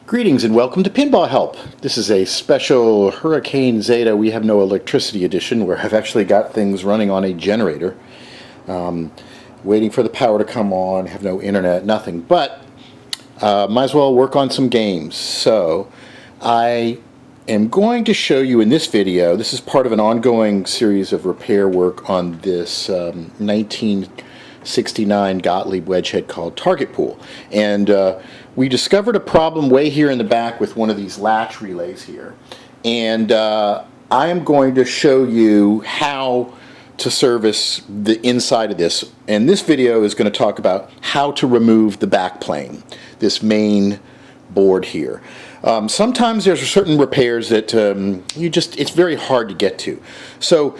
Greetings and welcome to PinballHelp. This is a special Hurricane Zeta We Have No Electricity edition where I've actually got things running on a generator. Waiting for the power to come on, have no internet, nothing. But might as well work on some games. So I am going to show you in this video, this is part of an ongoing series of repair work on this 1969 Gottlieb wedgehead called Target Pool. And we discovered a problem way here in the back with one of these latch relays here. And I am going to show you how to service the inside of this. And this video is going to talk about how to remove the backplane, this main board here. Sometimes there's certain repairs that it's very hard to get to. So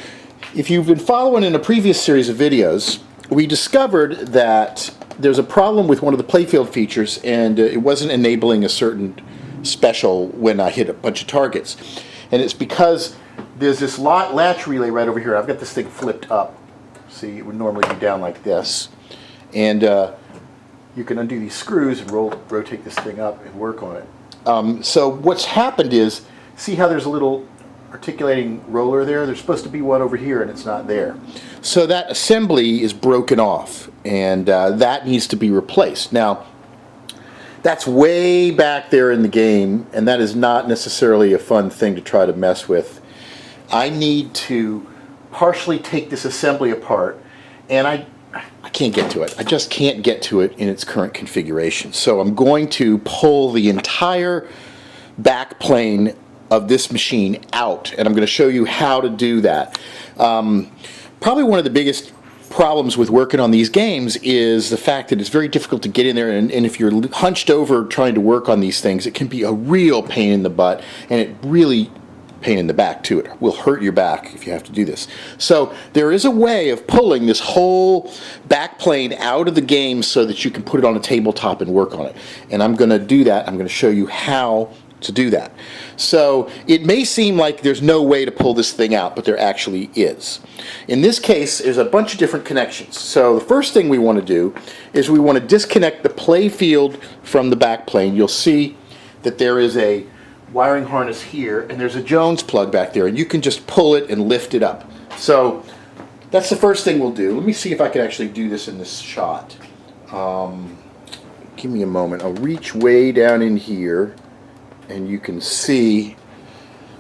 if you've been following in a previous series of videos, we discovered that there's a problem with one of the playfield features, and it wasn't enabling a certain special when I hit a bunch of targets. And it's because there's this latch relay right over here. I've got this thing flipped up. See, it would normally be down like this. And you can undo these screws and rotate this thing up and work on it. So what's happened is, see how there's a little articulating roller there? There's supposed to be one over here and it's not there. So that assembly is broken off, and that needs to be replaced. Now, that's way back there in the game, and that is not necessarily a fun thing to try to mess with. I need to partially take this assembly apart, and I can't get to it. I just can't get to it in its current configuration. So I'm going to pull the entire backplane of this machine out, and I'm going to show you how to do that. Probably one of the biggest problems with working on these games is the fact that it's very difficult to get in there, and if you're hunched over trying to work on these things, it can be a real pain in the butt, and it really pain in the back too. It will hurt your back if you have to do this. So there is a way of pulling this whole backplane out of the game so that you can put it on a tabletop and work on it. And I'm going to do that. I'm going to show you how to do that. So it may seem like there's no way to pull this thing out, but there actually is. In this case, there's a bunch of different connections. So the first thing we want to do is we want to disconnect the playfield from the backplane. You'll see that there is a wiring harness here, and there's a Jones plug back there, and you can just pull it and lift it up. So that's the first thing we'll do. Let me see if I can actually do this in this shot. Give me a moment. I'll reach way down in here, and you can see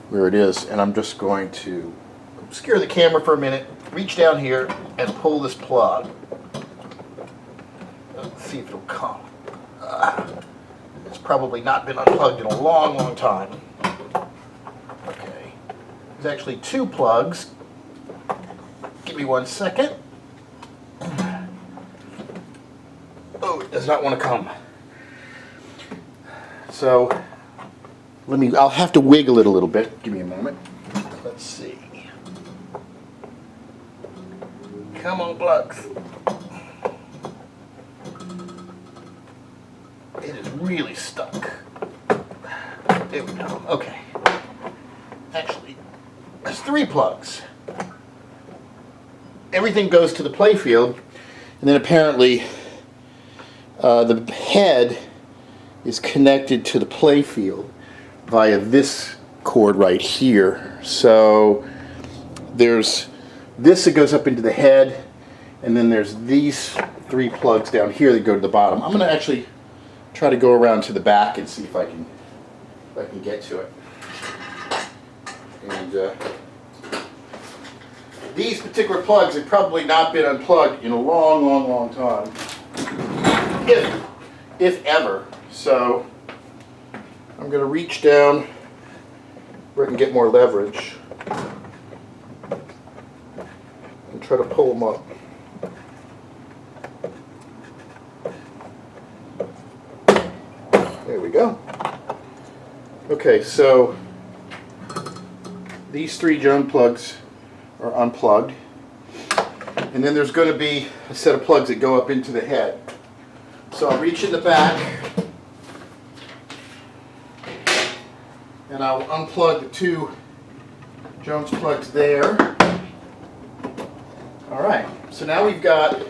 where it is, and I'm just going to obscure the camera for a minute, reach down here, and pull this plug. Let's see if it'll come. It's probably not been unplugged in a long, long time. Okay. There's actually two plugs. Give me 1 second. Oh, it does not want to come. So, I'll have to wiggle it a little bit. Give me a moment. Let's see. Come on, plugs. It is really stuck. There we go. Okay. Actually, there's 3 plugs. Everything goes to the playfield, and then apparently the head is connected to the playfield via this cord right here. So there's this that goes up into the head, and then there's these 3 plugs down here that go to the bottom. I'm going to actually try to go around to the back and see if I can get to it. And these particular plugs have probably not been unplugged in a long, long, long time, if ever. So I'm going to reach down where I can get more leverage and try to pull them up. There we go. Okay, so these 3 Jones plugs are unplugged, and then there's going to be a set of plugs that go up into the head. So I'll reach in the back, and I'll unplug the 2 Jones plugs there. Alright, so now we've got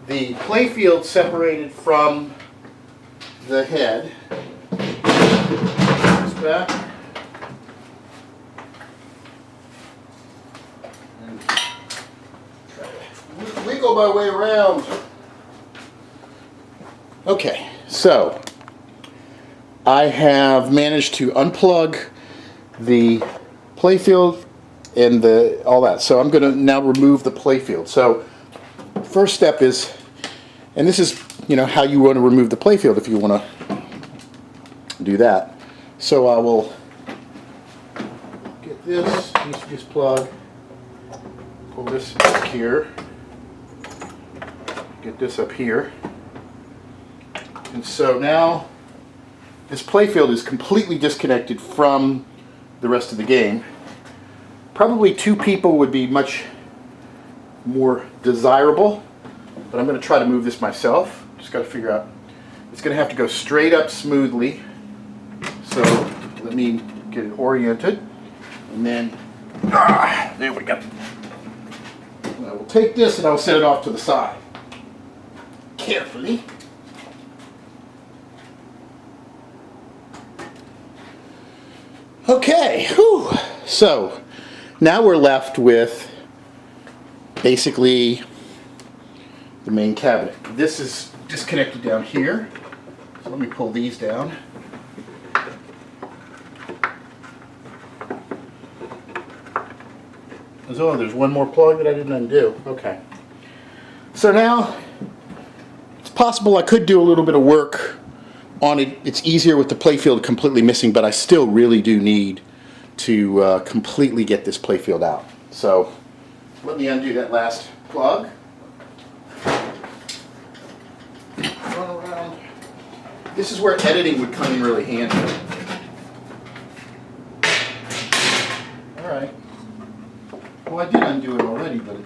the playfield separated from the head. back. And wiggle my way around. Okay, so I have managed to unplug the playfield and all that. So I'm going to now remove the playfield. So first step is, and this is how you want to remove the playfield if you want to do that. So I will get this, just plug, pull this back here, get this up here, and so now this playfield is completely disconnected from the rest of the game. Probably 2 people would be much more desirable, but I'm going to try to move this myself. Just got to figure out, it's going to have to go straight up smoothly. So let me get it oriented, and then there we go. I will take this and I will set it off to the side carefully. Okay, whew. So now we're left with basically the main cabinet. This is disconnected down here, so let me pull these down. Oh, there's one more plug that I didn't undo. Okay. So now it's possible I could do a little bit of work on it. It's easier with the playfield completely missing, but I still really do need to completely get this playfield out. So let me undo that last plug. Run around. This is where editing would come in really handy. All right. Well, I did undo it already, but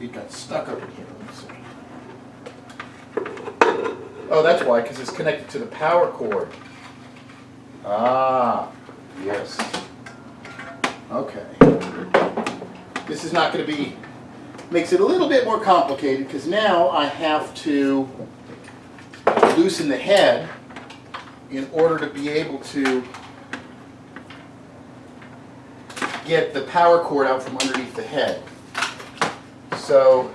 it got stuck up in here. Let me see. Oh, that's why, because it's connected to the power cord. Ah, yes. Okay. This is not going to be, makes it a little bit more complicated, because now I have to loosen the head in order to be able to get the power cord out from underneath the head. So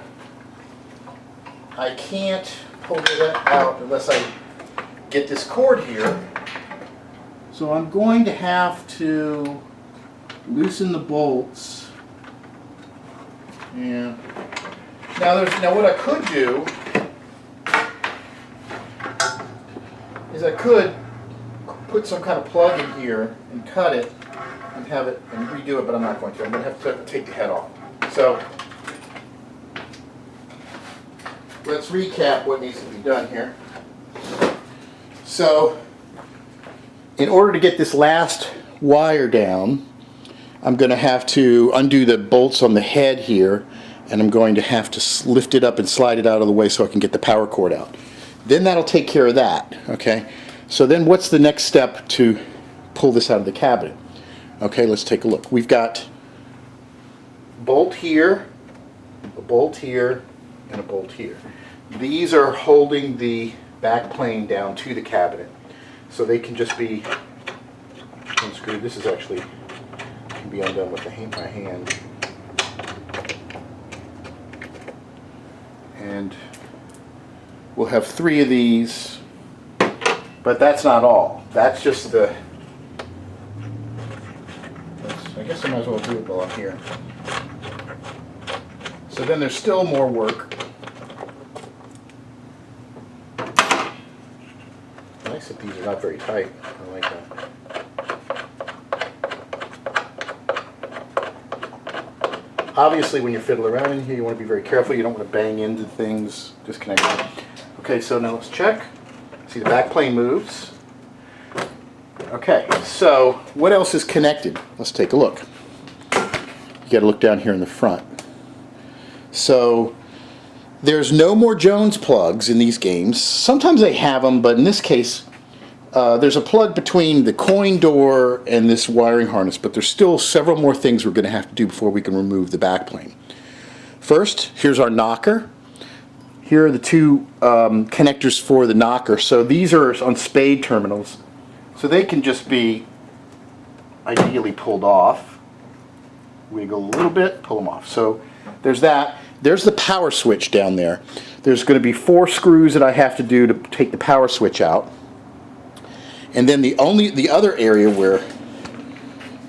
I can't pull it out unless I get this cord here. So I'm going to have to loosen the bolts. Yeah. Now what I could do is I could put some kind of plug in here and cut it and have it and redo it, but I'm not going to. I'm going to have to take the head off. So let's recap what needs to be done here. So in order to get this last wire down, I'm going to have to undo the bolts on the head here, and I'm going to have to lift it up and slide it out of the way so I can get the power cord out. Then that'll take care of that. Okay. So then what's the next step to pull this out of the cabinet? Okay, let's take a look. We've got a bolt here, and a bolt here. These are holding the backplane down to the cabinet, so they can just be unscrewed. This is actually can be undone with my hand. And we'll have 3 of these, but that's not all. That's just the. I guess I might as well do it while I'm here. So then there's still more work. Nice that these are not very tight. I like that. Obviously, when you fiddle around in here, you want to be very careful. You don't want to bang into things, disconnect them. Okay, so now let's check. See, the backplane moves. Okay, so what else is connected? Let's take a look. You got to look down here in the front. So there's no more Jones plugs in these games. Sometimes they have them, but in this case, there's a plug between the coin door and this wiring harness, but there's still several more things we're going to have to do before we can remove the backplane. First, here's our knocker. Here are the 2 connectors for the knocker. So these are on spade terminals. So they can just be ideally pulled off. Wiggle a little bit, pull them off. So there's that. There's the power switch down there. There's going to be 4 screws that I have to do to take the power switch out. And then the other area where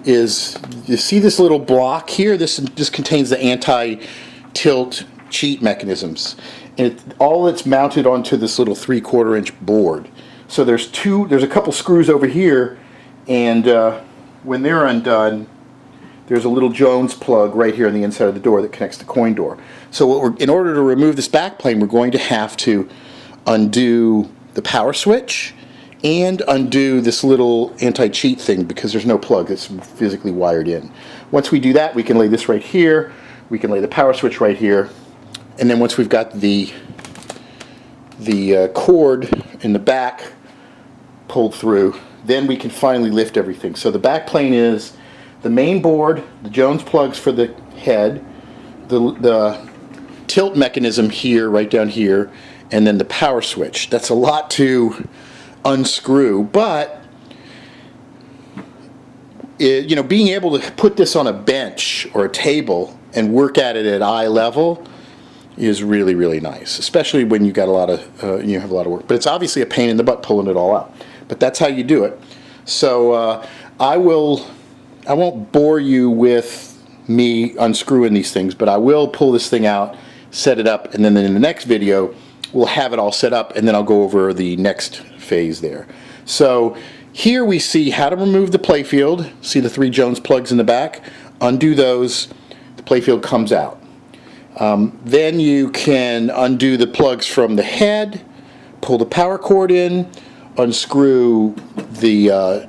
is, you see this little block here? This contains the anti-tilt cheat mechanisms. And all it's mounted onto this little 3/4 inch board. So there's a couple screws over here, and when they're undone, there's a little Jones plug right here on the inside of the door that connects the coin door. So in order to remove this backplane, we're going to have to undo the power switch and undo this little anti-cheat thing because there's no plug that's physically wired in. Once we do that, we can lay this right here, we can lay the power switch right here, and then once we've got the cord in the back pulled through, then we can finally lift everything. So the backplane is the main board, the Jones plugs for the head, the tilt mechanism here, right down here, and then the power switch. That's a lot to unscrew, but being able to put this on a bench or a table and work at it at eye level is really, really nice, especially when you got a lot of you have a lot of work. But it's obviously a pain in the butt pulling it all out. But that's how you do it. So I won't bore you with me unscrewing these things, but I will pull this thing out, set it up, and then in the next video we'll have it all set up, and then I'll go over the next phase there. So here we see how to remove the playfield. See the 3 Jones plugs in the back? Undo those, the playfield comes out. Then you can undo the plugs from the head, pull the power cord in, unscrew the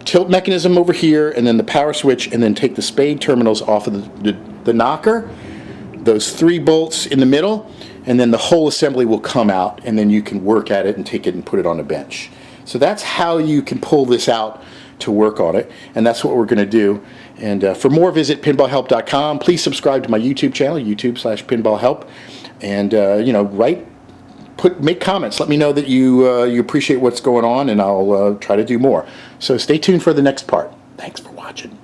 tilt mechanism over here, and then the power switch, and then take the spade terminals off of the knocker, those 3 bolts in the middle, and then the whole assembly will come out, and then you can work at it and take it and put it on a bench. So that's how you can pull this out to work on it, and that's what we're going to do. And for more, visit pinballhelp.com. Please subscribe to my YouTube channel, YouTube/pinballhelp, and make comments. Let me know that you appreciate what's going on, and I'll try to do more. So stay tuned for the next part. Thanks for watching.